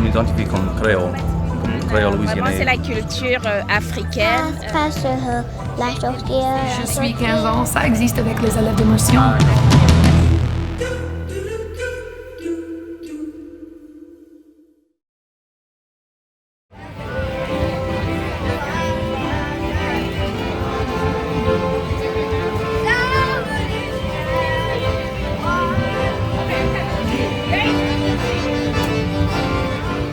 m'identifie comme créole Vraiment, louisianais. c'est la culture africaine. Parce que la sorcière... Je suis 15 ans, ça existe avec les élèves d'émotion.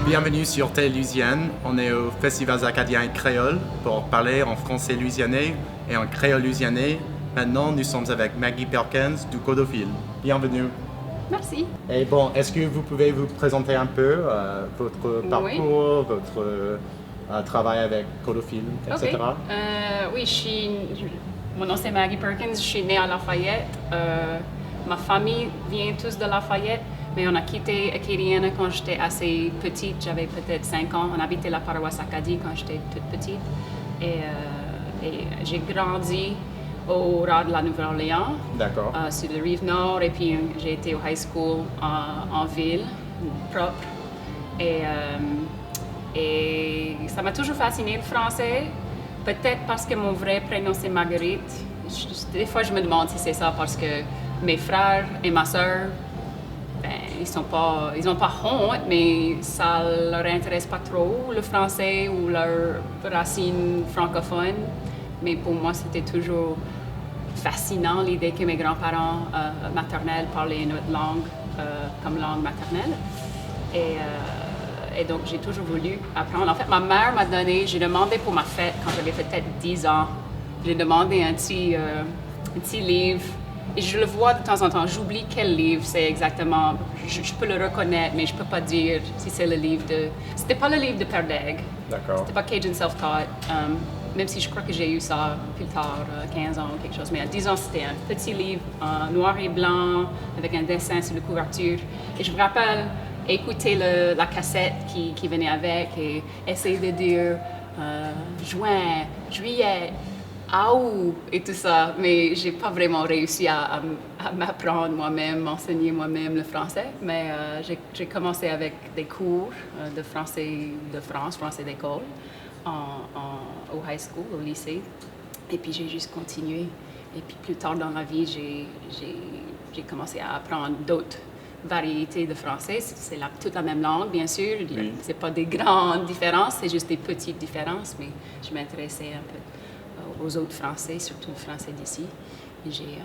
Bienvenue sur Télélusienne. On est au Festival acadien créole pour parler en français louisianais et en créole louisianais. Maintenant, nous sommes avec Maggie Perkins du Codophile. Bienvenue. Merci. Et bon, est-ce que vous pouvez vous présenter un peu votre parcours, votre travail avec Codophile, etc. Oui, mon nom c'est Maggie Perkins, je suis née à Lafayette. Ma famille vient tous de Lafayette, mais on a quitté Acadiana quand j'étais assez petite, j'avais peut-être 5 ans. On habitait la paroisse Acadie quand j'étais toute petite. Et j'ai grandi au ras de la Nouvelle-Orléans, sur la rive nord, et puis j'ai été au high school en ville, propre. Et ça m'a toujours fasciné le français, peut-être parce que mon vrai prénom c'est Marguerite. Des fois je me demande si c'est ça parce que mes frères et ma sœur, ils n'ont pas honte, mais ça leur intéresse pas trop le français ou leurs racines francophones. Mais pour moi, c'était toujours fascinant l'idée que mes grands-parents maternels parlaient une autre langue comme langue maternelle. Et donc, j'ai toujours voulu apprendre. En fait, ma mère m'a donné, j'ai demandé pour ma fête quand j'avais peut-être 10 ans, j'ai demandé un petit livre. Et je le vois de temps en temps, j'oublie quel livre c'est exactement. Je peux le reconnaître, mais je peux pas dire si c'est le livre de... C'était pas le livre de Père Dague. D'accord. C'était pas Cajun Self-Taught, même si je crois que j'ai eu ça plus tard, 15 ans ou quelque chose. Mais à 10 ans, c'était un petit livre en noir et blanc, avec un dessin sur la couverture. Et je me rappelle écouter la cassette qui venait avec et essayer de dire juin, juillet, août et tout ça, mais j'ai pas vraiment réussi à m'apprendre moi-même, m'enseigner moi-même le français, mais j'ai commencé avec des cours de français de France, français d'école, au high school, au lycée, et puis j'ai juste continué. Et puis plus tard dans ma vie, j'ai commencé à apprendre d'autres variétés de français. C'est toute la même langue, bien sûr. Oui. C'est pas des grandes différences, c'est juste des petites différences, mais je m'intéressais un peu aux autres français, surtout le français d'ici. J'ai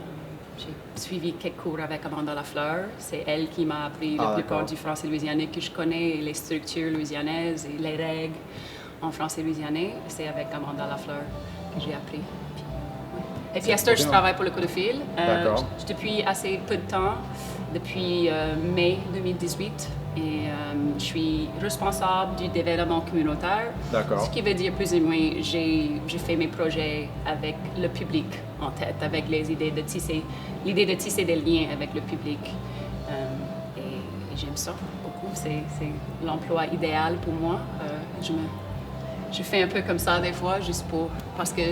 suivi quelques cours avec Amanda Lafleur. C'est elle qui m'a appris la plupart du français louisianais que je connais, les structures louisianaises et les règles en français louisianais. C'est avec Amanda Lafleur que j'ai appris. Et puis à ce temps, je travaille pour le Codophile depuis assez peu de temps, depuis mai 2018. Et je suis responsable du développement communautaire. D'accord. Ce qui veut dire plus ou moins, j'ai fait mes projets avec le public en tête, avec l'idée de tisser des liens avec le public. Et j'aime ça beaucoup. C'est l'emploi idéal pour moi. Je fais un peu comme ça des fois, juste parce que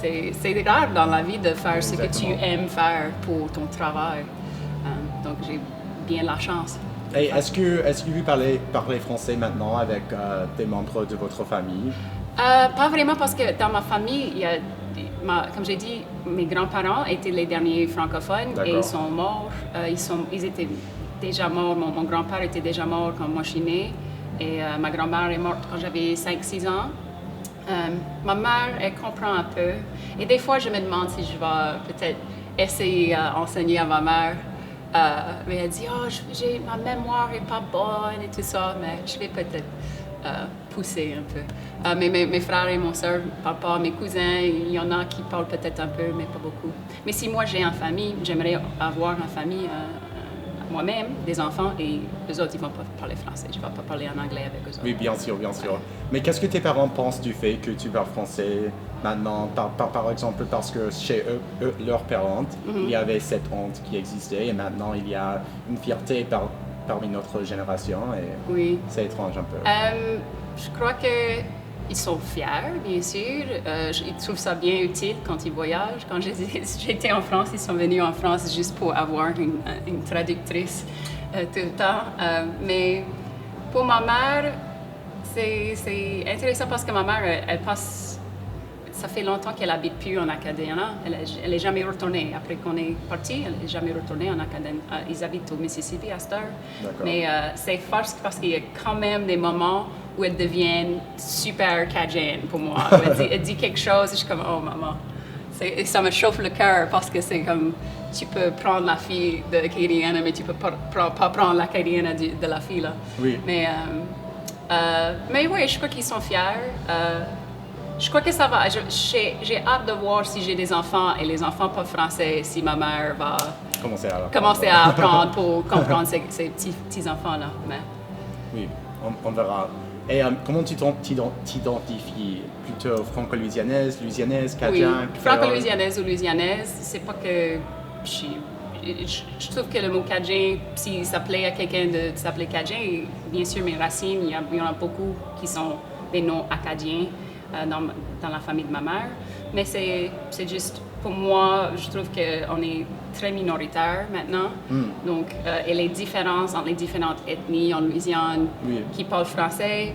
c'est rare dans la vie de faire ce que tu aimes faire pour ton travail. Donc j'ai bien la chance. Et est-ce que vous parlez français maintenant avec des membres de votre famille? Pas vraiment, parce que dans ma famille, comme j'ai dit, mes grands-parents étaient les derniers francophones et ils sont morts. Ils étaient déjà morts. Mon grand-père était déjà mort quand moi je suis née et ma grand-mère est morte quand j'avais 5-6 ans. Ma mère, elle comprend un peu. Et des fois, je me demande si je vais peut-être essayer d'enseigner à ma mère. Mais elle dit, ma mémoire n'est pas bonne et tout ça, mais je vais peut-être pousser un peu. Mais mes frères et mon soeur ne parlent pas, mes cousins, il y en a qui parlent peut-être un peu, mais pas beaucoup. Mais si moi j'ai une famille, j'aimerais avoir une famille moi-même, des enfants, et eux autres, ils ne vont pas parler français. Je ne vais pas parler en anglais avec eux autres. Oui, bien sûr, bien sûr. Mais qu'est-ce que tes parents pensent du fait que tu parles français maintenant, par exemple, parce que chez eux leurs parents, il y avait cette honte qui existait, et maintenant il y a une fierté parmi notre génération, et c'est étrange un peu. Je crois qu'ils sont fiers, bien sûr. Ils trouvent ça bien utile quand ils voyagent. Quand j'étais en France, ils sont venus en France juste pour avoir une traductrice tout le temps. Mais Pour ma mère, c'est intéressant parce que ma mère, elle passe... Ça fait longtemps qu'elle habite plus en Acadie. Elle n'est jamais retournée. Après qu'on est parti, elle n'est jamais retournée en Acadie. Ils habitent au Mississippi à cette heure. Mais c'est fort parce qu'il y a quand même des moments où elle devient super cajun pour moi. Elle dit quelque chose et je suis comme, oh maman. Ça me chauffe le cœur parce que c'est comme, tu peux prendre la fille de Acadienne, mais tu peux pas prendre l'Acadienne de la fille. Là. Oui. Mais oui, je crois qu'ils sont fiers. Je crois que ça va. J'ai hâte de voir si j'ai des enfants et les enfants pas français, si ma mère va commencer à apprendre pour comprendre ces petits enfants-là. Mais... Oui, on verra. Et comment tu t'identifies? Plutôt franco-louisianaise, cajun? Oui, franco-louisianaise ou louisianaise, c'est pas que je trouve que le mot cajun, si ça plaît à quelqu'un de s'appeler cajun, bien sûr mes racines, il y en a beaucoup qui sont des noms acadiens dans la famille de ma mère, mais c'est juste, pour moi, je trouve qu'on est très minoritaire maintenant, donc, et les différences entre les différentes ethnies en Louisiane qui parlent français,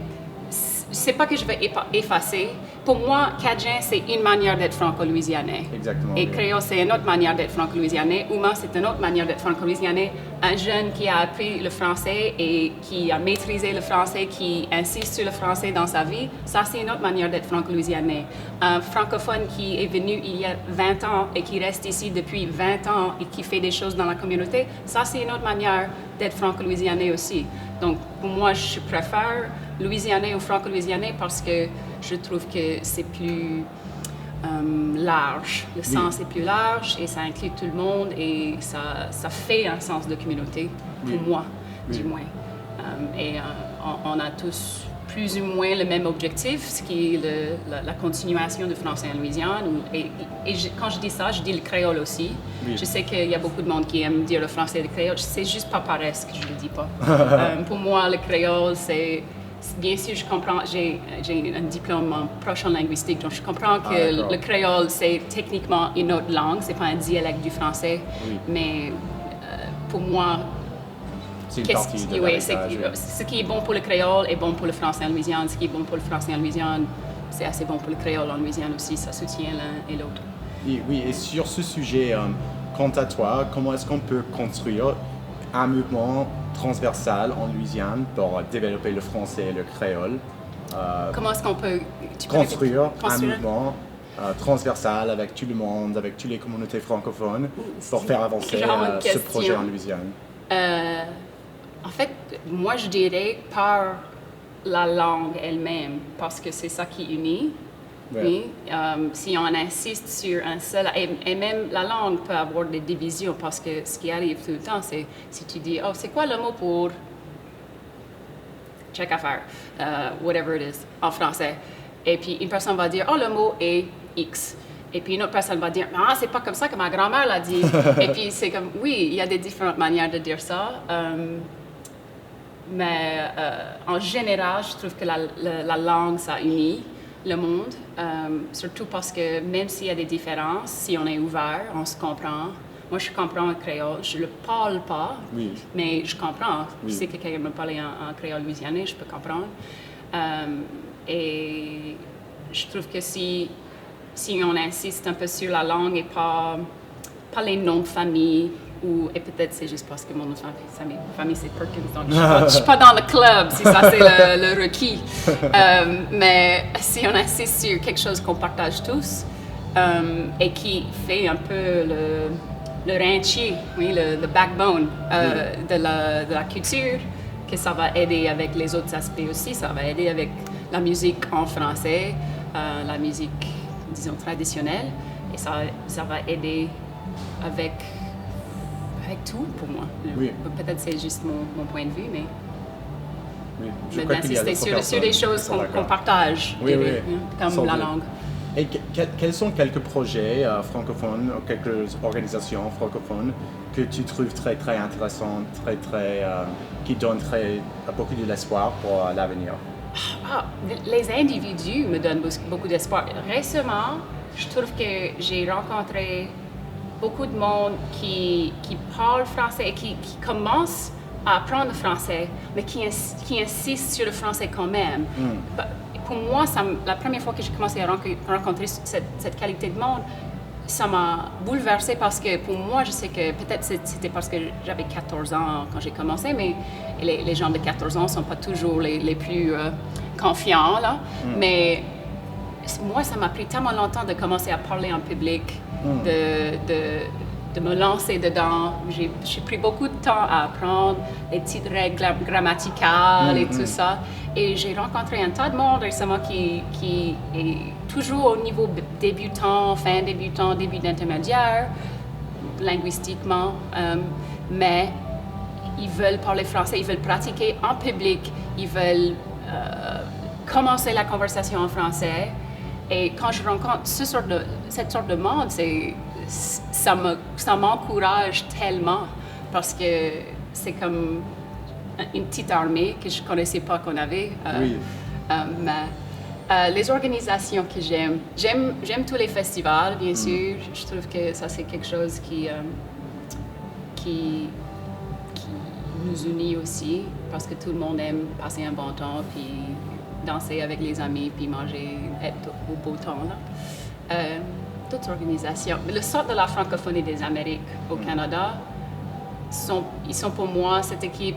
c'est pas que je vais effacer. Pour moi, Cajun, c'est une manière d'être franco-louisianais. Exactement. Et créole, c'est une autre manière d'être franco-louisianais. Ouma, c'est une autre manière d'être franco-louisianais. Un jeune qui a appris le français et qui a maîtrisé le français, qui insiste sur le français dans sa vie, ça, c'est une autre manière d'être franco-louisianais. Un francophone qui est venu il y a 20 ans et qui reste ici depuis 20 ans et qui fait des choses dans la communauté, ça, c'est une autre manière d'être franco-louisianais aussi. Donc, pour moi, je préfère louisianais ou franco-louisianais parce que je trouve que c'est plus large. Le sens est plus large et ça inclut tout le monde et ça fait un sens de communauté, pour moi, du moins. On a tous plus ou moins le même objectif, ce qui est la continuation du français en Louisiane. Quand je dis ça, je dis le créole aussi. Oui. Je sais qu'il y a beaucoup de monde qui aime dire le français et le créole. C'est juste pas pareil ce que je ne le dis pas. Pour moi, le créole, c'est... Bien sûr, je comprends, j'ai un diplôme proche en linguistique, donc je comprends que le créole, c'est techniquement une autre langue, c'est pas un dialecte du français, mais pour moi, c'est une partie de l'héritage. Ce qui est bon pour le créole est bon pour le français en Louisiane, ce qui est bon pour le français en Louisiane, c'est assez bon pour le créole en Louisiane aussi, ça soutient l'un et l'autre. Oui, et sur ce sujet, quant à toi, comment est-ce qu'on peut construire un mouvement transversal en Louisiane pour développer le français et le créole? Comment est-ce qu'on peut construire un mouvement transversal avec tout le monde, avec toutes les communautés francophones pour faire avancer ce projet en Louisiane? En fait, moi je dirais par la langue elle-même, parce que c'est ça qui unit. Oui. Si on insiste sur un seul... Et même la langue peut avoir des divisions parce que ce qui arrive tout le temps, c'est si tu dis « Oh, c'est quoi le mot pour... check affaire, whatever it is, en français. » Et puis une personne va dire « Oh, le mot est X. » Et puis une autre personne va dire « Ah, c'est pas comme ça que ma grand-mère l'a dit. » Et puis c'est comme... Oui, il y a des différentes manières de dire ça. Mais en général, je trouve que la langue, ça unit le monde, surtout parce que même s'il y a des différences, si on est ouvert, on se comprend. Moi, je comprends le créole. Je ne le parle pas, mais je comprends. Oui. Je sais que quelqu'un me parlait en créole louisianais, je peux comprendre. Et je trouve que si on insiste un peu sur la langue et pas les noms de famille, et peut-être c'est juste parce que mon nom de famille c'est Perkins, donc je ne suis pas dans le club si ça c'est le requis. Mais si on insiste sur quelque chose qu'on partage tous et qui fait un peu le rein-chier, le backbone de la culture, que ça va aider avec les autres aspects aussi, ça va aider avec la musique en français, la musique, disons, traditionnelle, et ça va aider avec tout pour moi. Oui. Peut-être c'est juste mon point de vue, mais d'insister sur des choses qu'on partage, comme la langue. Et quels sont quelques projets francophones, quelques organisations francophones que tu trouves très très intéressantes, qui donnent beaucoup de l'espoir pour l'avenir? Les individus me donnent beaucoup d'espoir. Récemment, je trouve que j'ai rencontré beaucoup de monde qui parle français et qui commence à apprendre le français, mais qui insistent sur le français quand même. Pour moi, la première fois que j'ai commencé à rencontrer cette qualité de monde, ça m'a bouleversée parce que pour moi, je sais que peut-être c'était parce que j'avais 14 ans quand j'ai commencé, mais les gens de 14 ans ne sont pas toujours les plus confiants, là. Mais moi, ça m'a pris tellement longtemps de commencer à parler en public, de me lancer dedans. J'ai pris beaucoup de temps à apprendre les petites règles grammaticales et tout ça. Et j'ai rencontré un tas de monde récemment qui est toujours au niveau débutant, fin débutant, début d'intermédiaire, linguistiquement, mais ils veulent parler français, ils veulent pratiquer en public, ils veulent commencer la conversation en français. Et quand je rencontre cette sorte de monde, ça m'encourage tellement parce que c'est comme une petite armée que je ne connaissais pas qu'on avait. Les organisations que j'aime tous les festivals, bien sûr. Je trouve que ça, c'est quelque chose qui nous unit aussi parce que tout le monde aime passer un bon temps, puis danser avec les amis, puis manger, être au beau temps, là. Toutes organisations. Le Centre de la francophonie des Amériques au Canada, ils sont pour moi, cette équipe,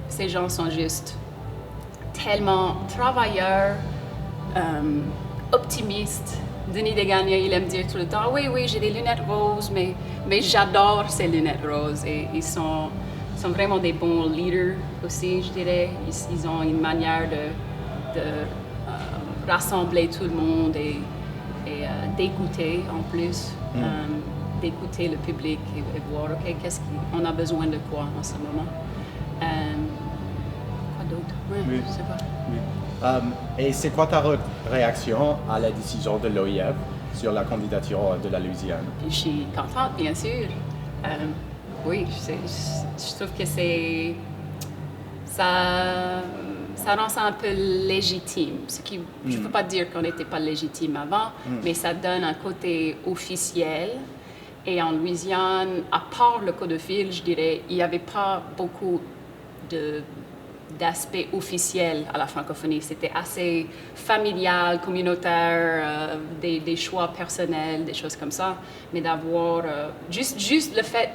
ces gens sont juste tellement travailleurs, optimistes. Denis Desgagnés, il aime dire tout le temps, oui, j'ai des lunettes roses, mais j'adore ces lunettes roses. Et ils sont vraiment des bons leaders aussi, je dirais. Ils ont une manière de rassembler tout le monde et d'écouter en plus, d'écouter le public et voir, OK, qu'est-ce qu'on a besoin de quoi en ce moment. Quoi d'autre? Oui. Je sais pas. Oui. Et c'est quoi ta réaction à la décision de l'OIF sur la candidature de la Louisiane? Je suis contente, bien sûr. Oui, je trouve que ça rend ça un peu légitime. Je ne veux pas dire qu'on n'était pas légitime avant, mais ça donne un côté officiel. Et en Louisiane, à part le Code de fil, je dirais, il n'y avait pas beaucoup d'aspect officiel à la francophonie. C'était assez familial, communautaire, des choix personnels, des choses comme ça. Mais d'avoir juste le fait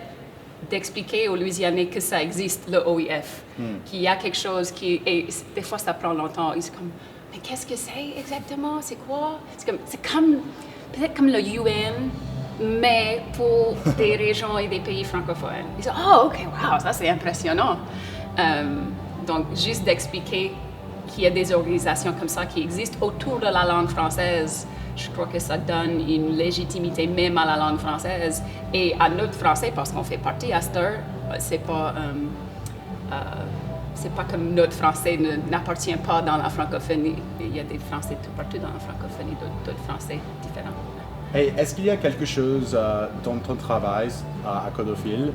d'expliquer aux Louisianais que ça existe, le OIF, qu'il y a quelque chose et des fois ça prend longtemps. Ils sont comme, mais qu'est-ce que c'est exactement? C'est quoi? C'est comme peut-être comme le UN, mais pour des régions et des pays francophones. Ils disent, oh, OK, wow, ça c'est impressionnant. Donc, juste d'expliquer qu'il y a des organisations comme ça qui existent autour de la langue française, je crois que ça donne une légitimité même à la langue française et à notre français, parce qu'on fait partie à cette heure. C'est pas comme notre français n'appartient pas dans la francophonie. Il y a des français tout partout dans la francophonie, d'autres français différents. Et est-ce qu'il y a quelque chose dans ton travail à Codophile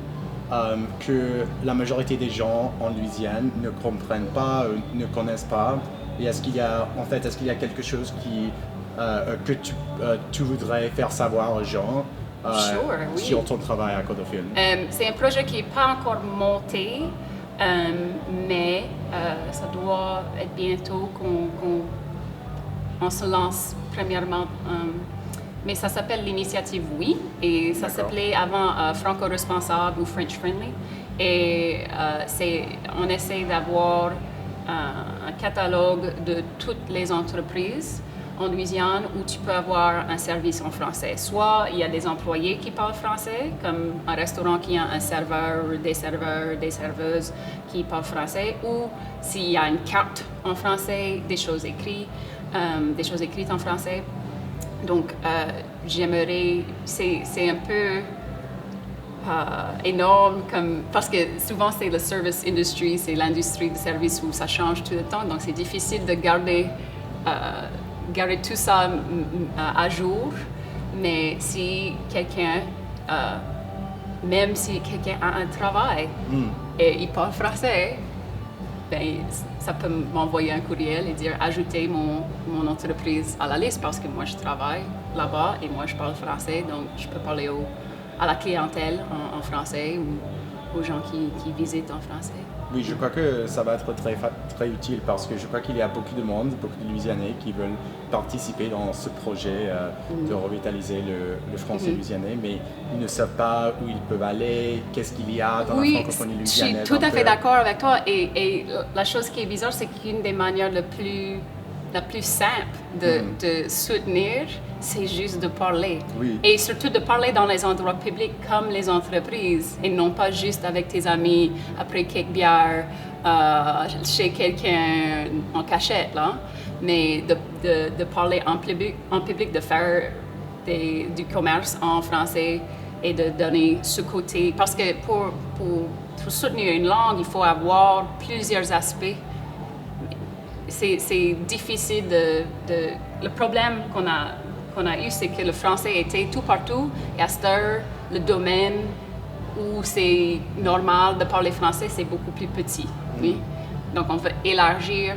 que la majorité des gens en Louisiane ne comprennent pas, ne connaissent pas? Et est-ce qu'il y a quelque chose que tu voudrais faire savoir aux gens sur ton travail à Codophile? C'est un projet qui n'est pas encore monté, mais ça doit être bientôt qu'on se lance premièrement. Mais ça s'appelle l'initiative Oui, et ça s'appelait avant Franco-responsable ou French Friendly. Et on essaie d'avoir un catalogue de toutes les entreprises en Louisiane où tu peux avoir un service en français. Soit il y a des employés qui parlent français, comme un restaurant qui a un serveur, des serveuses qui parlent français, ou s'il y a une carte en français, des choses écrites en français. Donc, j'aimerais, c'est un peu énorme, parce que souvent c'est le service industry, c'est l'industrie de services où ça change tout le temps, donc c'est difficile de garder tout ça à jour. Mais si quelqu'un, même si quelqu'un a un travail et il parle français, ben, ça peut m'envoyer un courriel et dire ajoutez mon entreprise à la liste parce que moi je travaille là-bas et moi je parle français, donc je peux parler à la clientèle en français ou aux gens qui visitent en français. Oui, je crois que ça va être très utile parce que je crois qu'il y a beaucoup de monde, beaucoup de Louisianais qui veulent participer dans ce projet de revitaliser le français louisianais, mais ils ne savent pas où ils peuvent aller, qu'est-ce qu'il y a dans la francophonie louisianaise. Je suis tout à fait d'accord avec toi et la chose qui est bizarre, c'est qu'une des manières la plus simple de soutenir, c'est juste de parler. Oui. Et surtout de parler dans les endroits publics comme les entreprises et non pas juste avec tes amis après quelques bières chez quelqu'un en cachette, là. Mais de parler en public, de faire du commerce en français et de donner ce côté. Parce que pour soutenir une langue, il faut avoir plusieurs aspects. C'est difficile le problème qu'on a eu, c'est que le français était tout partout et à cette heure, le domaine où c'est normal de parler français, c'est beaucoup plus petit. Oui? Donc, on veut élargir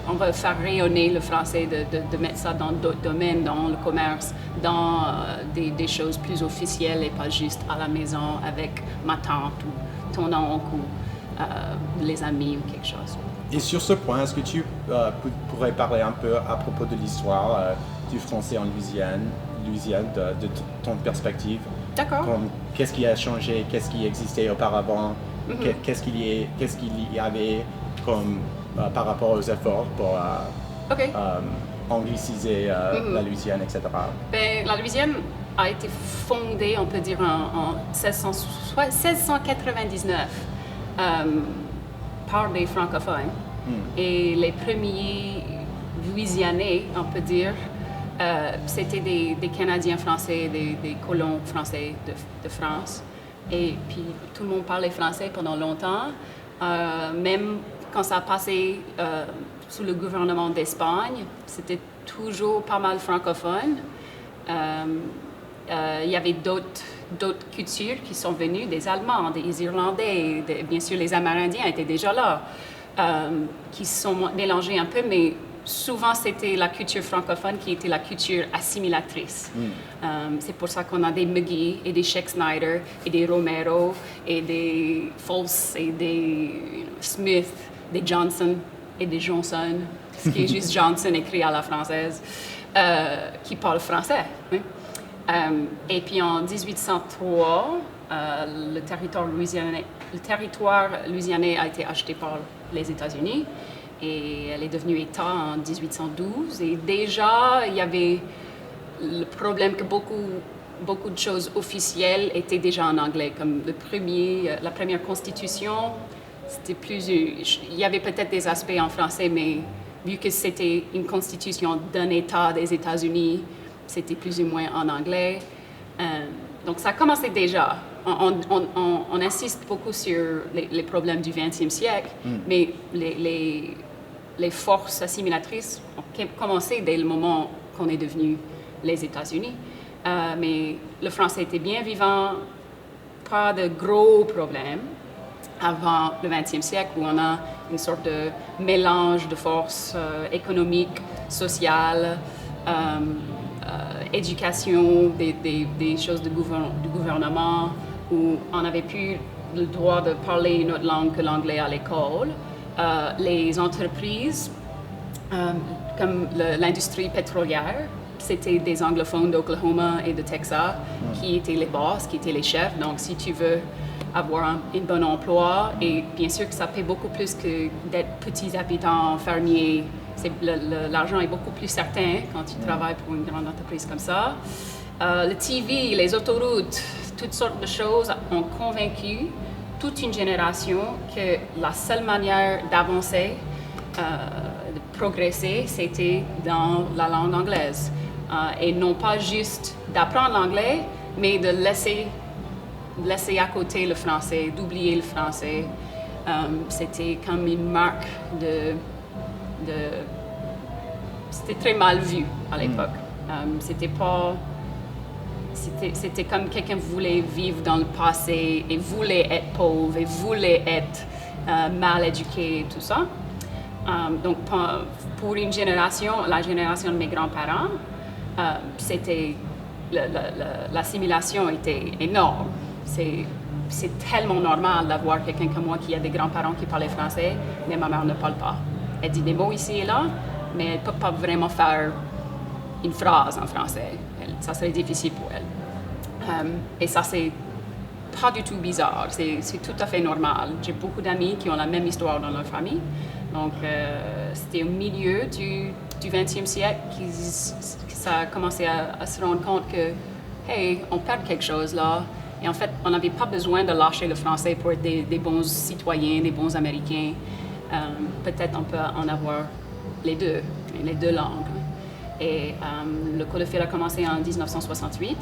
on va faire rayonner le français, de mettre ça dans d'autres domaines, dans le commerce, dans des choses plus officielles et pas juste à la maison avec ma tante ou ton oncle ou les amis ou quelque chose. Et sur ce point, est-ce que tu pourrais parler un peu à propos de l'histoire du français en Louisiane, de ton perspective? D'accord. Qu'est-ce qui a changé, qu'est-ce qui existait auparavant, qu'est-ce qu'il y avait comme, par rapport aux efforts pour angliciser la Louisiane, etc. Ben, la Louisiane a été fondée, on peut dire, en 1699 par des francophones. Et les premiers Louisianais, on peut dire, c'était des Canadiens français, des colons français de France. Et puis tout le monde parlait français pendant longtemps, même quand ça a passé sous le gouvernement d'Espagne, c'était toujours pas mal francophone. Il y avait d'autres cultures qui sont venues, des Allemands, des Irlandais, bien sûr les Amérindiens étaient déjà là, qui se sont mélangés un peu, mais souvent c'était la culture francophone qui était la culture assimilatrice. C'est pour ça qu'on a des McGee et des Sheck Snyder et des Romero et des Folse et des Smith, des Johnson et des Johnson, ce qui est juste Johnson écrit à la française, qui parlent français. Oui. Et puis en 1803, le territoire louisianais a été acheté par les États-Unis et elle est devenue État en 1812. Et déjà, il y avait le problème que beaucoup de choses officielles étaient déjà en anglais, comme la première constitution, il y avait peut-être des aspects en français, mais vu que c'était une constitution d'un État des États-Unis, c'était plus ou moins en anglais. Donc ça a commencé déjà. On insiste beaucoup sur les problèmes du 20e siècle, mais les forces assimilatrices ont commencé dès le moment qu'on est devenu les États-Unis. Mais le français était bien vivant, pas de gros problèmes avant le 20e siècle, où on a une sorte de mélange de forces économiques, sociales, éducation, des choses du gouvernement, où on n'avait plus le droit de parler une autre langue que l'anglais à l'école. Les entreprises, comme l'industrie pétrolière, c'était des anglophones d'Oklahoma et de Texas qui étaient les boss, qui étaient les chefs. Donc, si tu veux avoir un bon emploi, et bien sûr que ça paie beaucoup plus que d'être petits habitants fermiers. L'argent est beaucoup plus certain quand tu travailles pour une grande entreprise comme ça. Le TV, les autoroutes, toutes sortes de choses ont convaincu toute une génération que la seule manière d'avancer, de progresser, c'était dans la langue anglaise. Et non pas juste d'apprendre l'anglais, mais de laisser à côté le français, d'oublier le français. C'était comme une marque c'était très mal vu à l'époque. C'était comme quelqu'un voulait vivre dans le passé et voulait être pauvre et voulait être mal éduqué et tout ça. Donc pour une génération, la génération de mes grands-parents, l'assimilation était énorme. c'est tellement normal d'avoir quelqu'un comme moi qui a des grands-parents qui parlaient français, mais ma mère ne parle pas. Elle dit des mots ici et là, mais elle ne peut pas vraiment faire une phrase en français. Ça serait difficile pour elle. Et ça, c'est pas du tout bizarre. C'est tout à fait normal. J'ai beaucoup d'amis qui ont la même histoire dans leur famille. Donc, c'était au milieu du 20e siècle que ça a commencé à se rendre compte que, hey, on perd quelque chose là. Et en fait, on n'avait pas besoin de lâcher le français pour être des bons citoyens, des bons Américains. Peut-être on peut en avoir les deux langues. Et le Code de fil a commencé en 1968.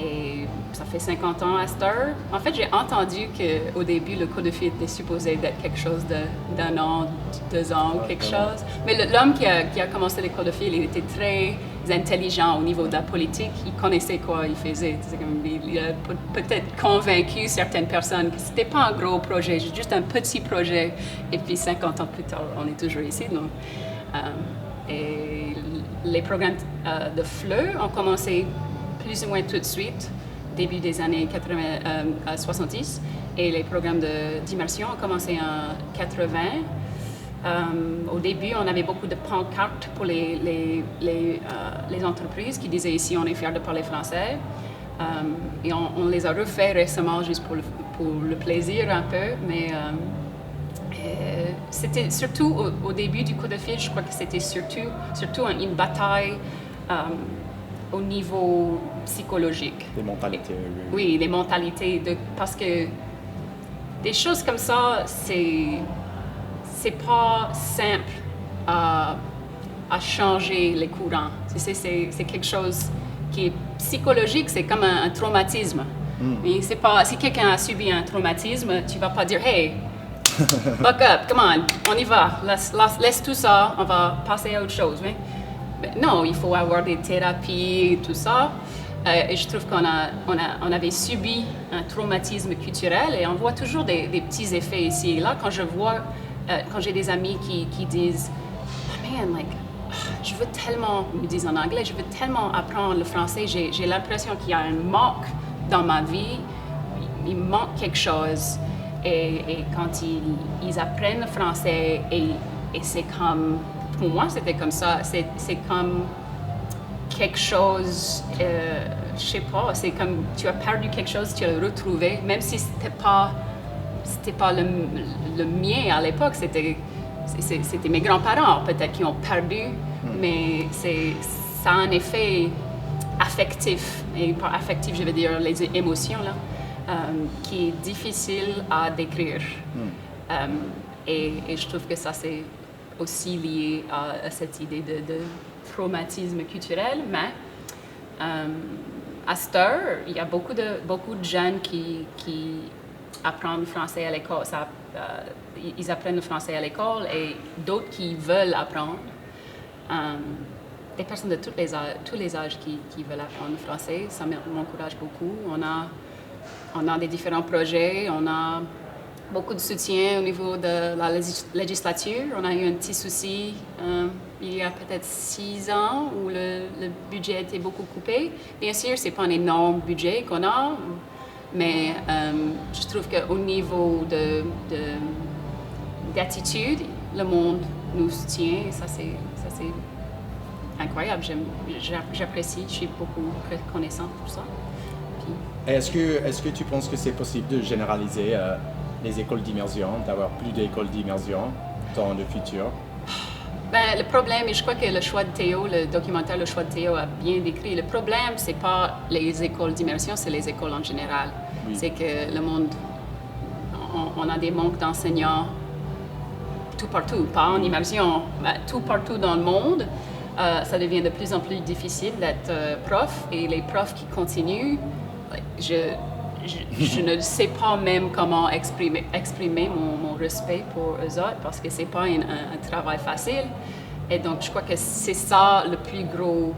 Et ça fait 50 ans à cette heure. En fait, j'ai entendu qu'au début, le Code de fil était supposé d'être quelque chose d'un an, 2 ans, quelque chose. Mais l'homme qui a commencé le Code de fil, il était très intelligent au niveau de la politique. Il connaissait quoi il faisait. Il a peut-être convaincu certaines personnes que c'était pas un gros projet, juste un petit projet. Et puis 50 ans plus tard, on est toujours ici. Donc, et les programmes de FLE ont commencé plus ou moins tout de suite, début des années 70, et les programmes d'immersion ont commencé en 80. Au début, on avait beaucoup de pancartes pour les entreprises qui disaient ici on est fiers de parler français. Et on les a refait récemment juste pour le plaisir un peu, mais c'était surtout au début du Code de fil, je crois que c'était surtout une bataille au niveau psychologique. Les mentalités. Oui, les mentalités. Parce que des choses comme ça, c'est pas simple à changer les courants. C'est quelque chose qui est psychologique, c'est comme un traumatisme. Et c'est pas, si quelqu'un a subi un traumatisme, tu vas pas dire « Hey, buck up, come on, on y va, laisse tout ça, on va passer à autre chose. » Non, il faut avoir des thérapies et tout ça. Et je trouve qu'on avait subi un traumatisme culturel et on voit toujours des petits effets ici et là. Quand j'ai des amis qui disent « Oh man, je veux tellement, ils me disent en anglais, je veux tellement apprendre le français, j'ai l'impression qu'il y a un manque dans ma vie, il manque quelque chose. » Et quand ils apprennent le français et c'est comme... Pour moi, c'était comme ça. C'est comme quelque chose, je sais pas, c'est comme tu as perdu quelque chose, tu l'as retrouvé, même si c'était pas le mien à l'époque, c'était mes grands-parents peut-être qui ont perdu, mais ça a un effet affectif, et par affectif, je veux dire les émotions, là, qui est difficile à décrire. Et je trouve que ça, c'est aussi lié à cette idée de traumatisme culturel, mais à cette heure, il y a beaucoup de jeunes qui apprennent le français à l'école. Ils apprennent le français à l'école et d'autres qui veulent apprendre. Des personnes de tous les âges qui veulent apprendre le français, ça m'encourage beaucoup. On a des différents projets, on a beaucoup de soutien au niveau de la législature. On a eu un petit souci il y a peut-être 6 ans où le budget a été beaucoup coupé. Bien sûr, ce n'est pas un énorme budget qu'on a, mais je trouve qu'au niveau d'attitude, le monde nous soutient et ça c'est incroyable. J'apprécie, je suis beaucoup reconnaissante pour ça. Est-ce que tu penses que c'est possible de généraliser les écoles d'immersion, d'avoir plus d'écoles d'immersion dans le futur? Ben, le problème, et je crois que le choix de Théo, le documentaire Le choix de Théo a bien décrit, le problème, c'est pas les écoles d'immersion, c'est les écoles en général. Oui. C'est que le monde, on a des manques d'enseignants tout partout, pas en immersion, mais tout partout dans le monde. Ça devient de plus en plus difficile d'être prof, et les profs qui continuent, je ne sais pas même comment exprimer mon respect pour eux autres parce que c'est pas un travail facile. Et donc, je crois que c'est ça le plus gros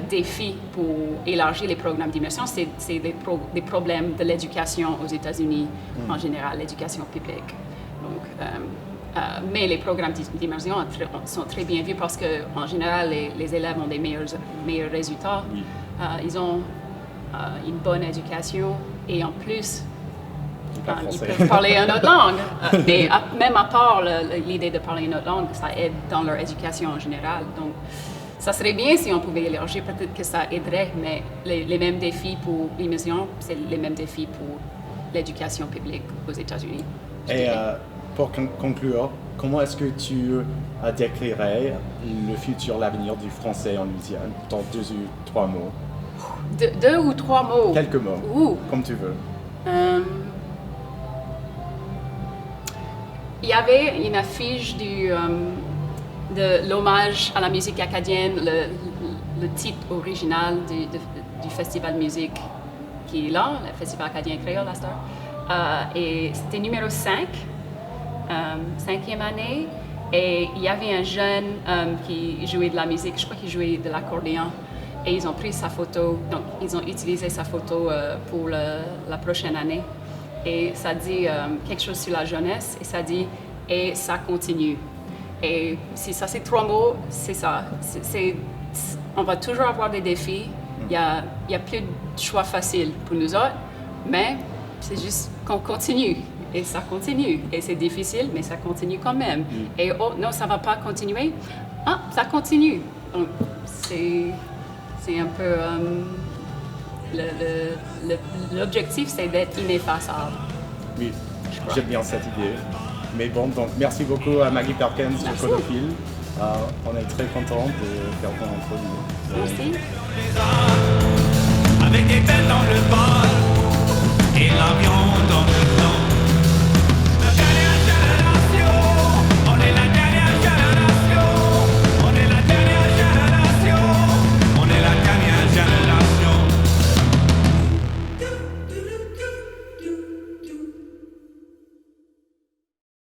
défi pour élargir les programmes d'immersion, c'est des problèmes de l'éducation aux États-Unis en général, l'éducation publique. Donc, mais les programmes d'immersion sont très bien vus parce qu'en général, les élèves ont des meilleurs résultats. Oui. Ils ont une bonne éducation Et en plus, ils français. peuvent parler une autre langue. Et même à part l'idée de parler une autre langue, ça aide dans leur éducation en général. Donc, ça serait bien si on pouvait élargir, peut-être que ça aiderait, mais les mêmes défis pour l'immersion, c'est les mêmes défis pour l'éducation publique aux États-Unis. Et pour conclure, comment est-ce que tu décrirais le futur, l'avenir du français en Louisiane dans 2 ou 3 mots? 2 ou 3 mots? Quelques mots, comme tu veux. Il y avait une affiche de l'hommage à la musique acadienne, le titre original du festival de musique qui est là, le Festival acadien créole à Star. Et c'était numéro 5, 5e année. Et il y avait un jeune qui jouait de la musique, je crois qu'il jouait de l'accordéon. Et ils ont pris sa photo, donc ils ont utilisé sa photo pour la prochaine année. Et ça dit quelque chose sur la jeunesse, et ça dit « et ça continue ». Et si ça c'est 3 mots, c'est ça. On va toujours avoir des défis. Il y a plus de choix faciles pour nous autres, mais c'est juste qu'on continue. Et ça continue. Et c'est difficile, mais ça continue quand même. Et oh non, ça ne va pas continuer. Ah, ça continue. Donc, c'est un peu... l'objectif, c'est d'être ineffaçable. Oui, j'aime bien cette idée. Mais bon, donc merci beaucoup à Maggie Perkins de Codophile. On est très contents de faire ton entrevue. Merci. Avec des belles dans le bol et l'avion